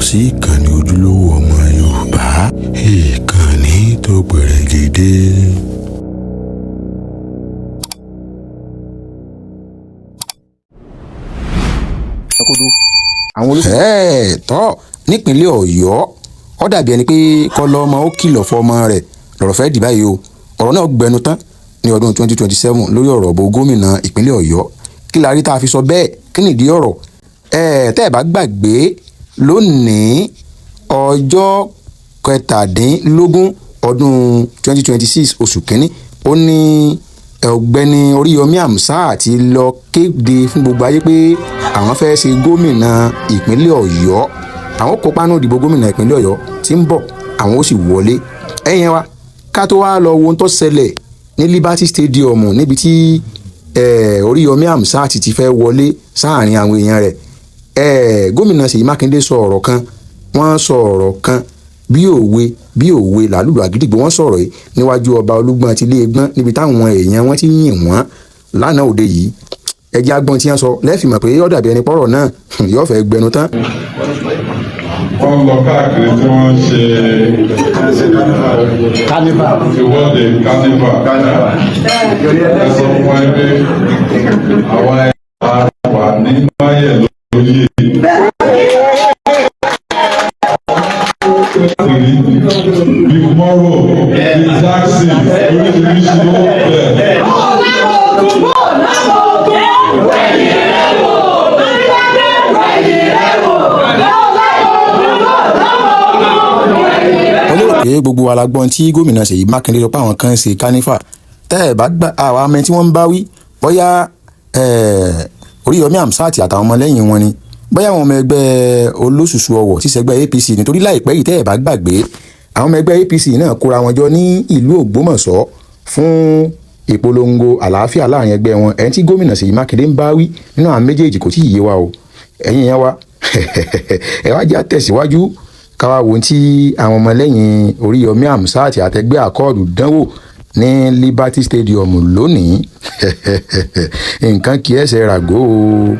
sí ìkànnì ojúlówó ọmọ Yorùbá, ìkànnì tó gbẹ̀rẹ̀gẹ̀dẹ̀. tọ́ nípínlẹ̀ Ọ̀yọ́ ó dàbí ẹni pé kọ́lọ́mọ ó kìlọ̀ fọmọ rẹ̀ lọ́rọ̀ fẹ́ dì báyìí o. ọ̀rọ̀ náà gbẹnu tán ní ọdún 2027 lórí ọ̀rọ̀ ọ̀bọ̀ gómìnà ìpínlẹ̀ Ọ̀yọ́. kí la rí tá a fi sọ bẹ́ẹ̀? kí nìdí ọ̀rọ̀? tẹ́ ẹ̀ bá gbàgbé lónìí ọjọ́ 17 ọdún 2026 oṣù kínní ó ní ọ̀gbẹ́ni Oríyọmí Hamzat ti lọ kéde fún gbogbo ayé pé àwọn fẹ́ ṣe gómìnà ìpínlẹ̀ Ọ̀yọ́. àwọn kópa nínú ìdìbò gómìnà ìpínlẹ̀ Ọ̀yọ́ tí ń bọ̀, àwọn ó sì wọlé. ẹ̀yẹn wa ká tó wá lọ wo ohun tó ṣẹlẹ̀ ní Liberty Stadium níbi tí Oríyọmí Hamzat ti fẹ́ wọlé sáàrin àwọn èèyàn rẹ̀. gómìnà Ṣèyí Mákindé sọ ọ̀rọ̀ kan, wọ́n sọ ọ̀rọ̀ kan bí òwe làlúlù àgídìgbò. wọ́n sọ̀rọ̀ yìí níwájú ọba Olúgbọ́n àti Iléegbọ́n níbi táwọn èèyàn wọn ti yìn wọ́n lánàá òde yìí. ẹjẹ́ agbọ́n tí wọ́n sọ lẹ́ẹ̀fì mọ̀ pé yọ́ dàbí ẹni pọ́rọ̀ náà yọ́ fẹ́ gbẹnu tán. wọ́n lọ káàkiri tí wọ́n ṣe ìwọ́de kánífà. ẹ sọ fún wa pé àwa ẹ̀ka wà ní báyẹ̀ lóye. Bí mọ́rọ̀ bí Jackson oríṣiríṣi ló bẹ̀. olóòkè gbogbo wa la gbọ́n tí gómìnà Ṣèyí Mákindé lọ pé àwọn kan ṣe kánífà. tẹ́ ẹ̀ bá gbà àwọn amẹ́ tí wọ́n ń bá wí bóyá Oríyọmí Hamzat àtàwọn ọmọlẹ́yìn wọn ni, bóyá àwọn ọmọ ẹgbẹ́ olóṣùṣù ọwọ̀ tí ṣẹgbẹ́ APC nítorí láìpẹ́ yìí tẹ́ ẹ̀ bá gbàgbé àwọn ọmọ ẹgbẹ́ APC náà kóra wọn jọ ní ìlú Ògbómọ̀ṣọ́ fún ìpolongo àlàáfíà láàrin ẹgbẹ́ wọn. ẹni tí gómìnà Ṣèyí Mákindé ń bá wí nínú àwọn méjèèjì kò tí ì yé wa o. ẹ̀yin yẹn wa ẹ wá jẹ́ àtẹ̀síwájú káwá wo tí àwọn ọmọlẹ́yìn Oríyọmí Hamzat àtẹgbẹ́ àkọọ̀dù dánwò ní Liberty Stadium lónìí. nǹkan kì í ẹsẹ̀ ràgó o.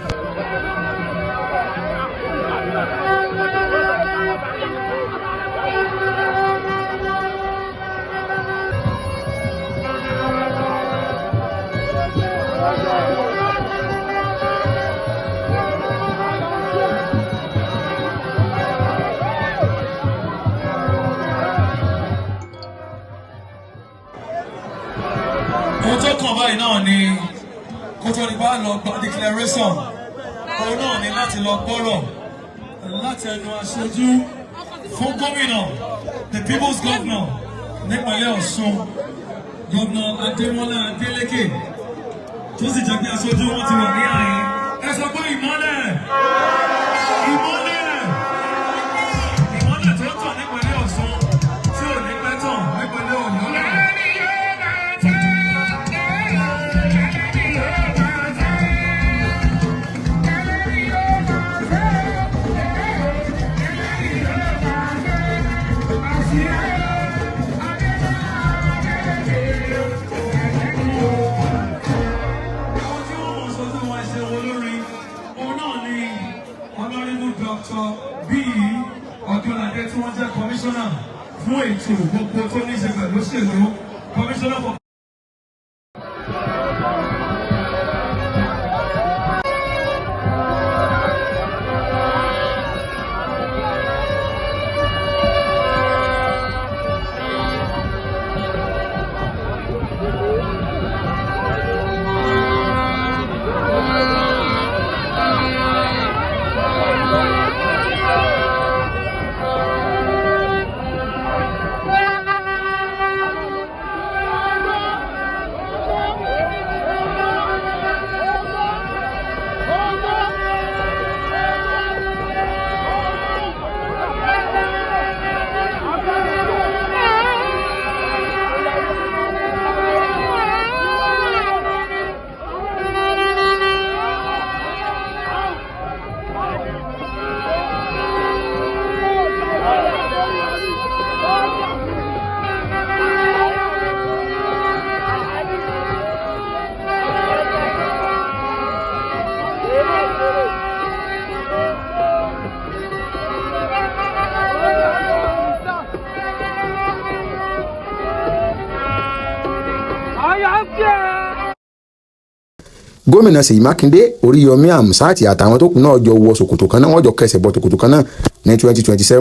ohun tó kàn báyìí náà ni kó tó ní bá lọ gba declaration òun náà ni láti lọ gbọ́rọ̀ láti ẹnu aṣojú fún gómìnà the people's governor nípínlẹ̀ Ọ̀ṣun gómìnà Adémọ́lá Adélékè tó sì jẹ́ pé aṣojú wọn ti wà ní àyè. ẹ sọ pé ìmọ́lẹ̀ tó tàn nípínlẹ̀ Ọ̀ṣun tí ò ní pẹ́ tàn nípínlẹ̀ Ọ̀yọ́ náà. Dr. B. Ọdúnladé tí wọ́n jẹ́ kọmíṣánná fún ètò gbogbo tó ní ṣe pẹ̀lú òṣèlú, kọmíṣánná fún. gómìnà Ṣèyí Mákindé, Oríyọmí Hamzat àtàwọn tó kù náà jọ wọ ṣòkòtò kan náà, wọ́n jọ kẹsẹ̀ bọ ṣòkòtò kan náà ní 2027.